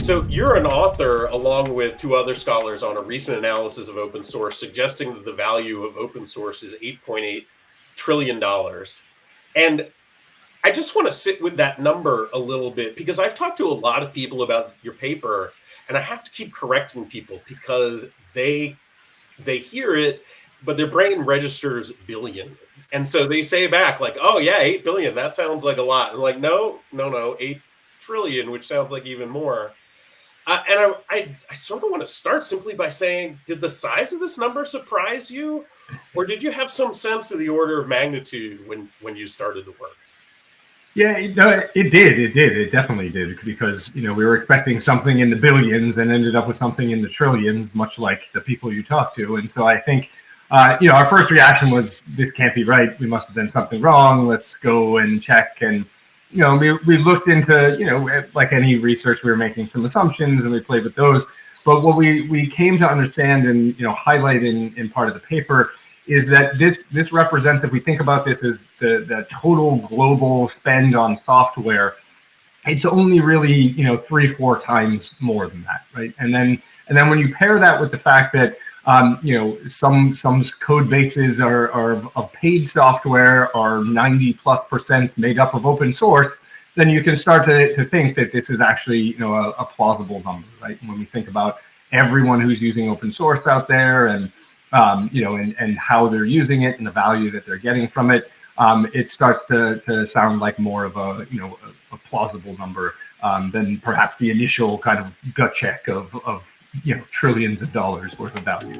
So you're an author, along with two other scholars, on a recent analysis of open source, suggesting that the value of open source is $8.8 trillion. And I just want to sit with that number a little bit, because I've talked to a lot of people about your paper, and I have to keep correcting people because they hear it, but their brain registers billion. And so they say back like, oh yeah, 8 billion, that sounds like a lot. And like, no, 8 trillion, which sounds like even more. And I sort of want to start simply by saying, did the size of this number surprise you? Or did you have some sense of the order of magnitude when you started the work? Yeah, no, it did. It definitely did, because, we were expecting something in the billions and ended up with something in the trillions, much like the people you talk to. And so I think, our first reaction was, this can't be right. We must have done something wrong. Let's go and check. And, we looked into, like any research, we were making some assumptions and we played with those. But what we came to understand and, highlight in part of the paper is that this represents, if we think about this as the total global spend on software, it's only really 3-4 times more than that, right? And then when you pair that with the fact that some code bases are of paid software are 90+% made up of open source, then you can start to think that this is actually a plausible number, right? When we think about everyone who's using open source out there and and how they're using it and the value that they're getting from it, it starts to sound like more of a plausible number than perhaps the initial kind of gut check of trillions of dollars worth of value.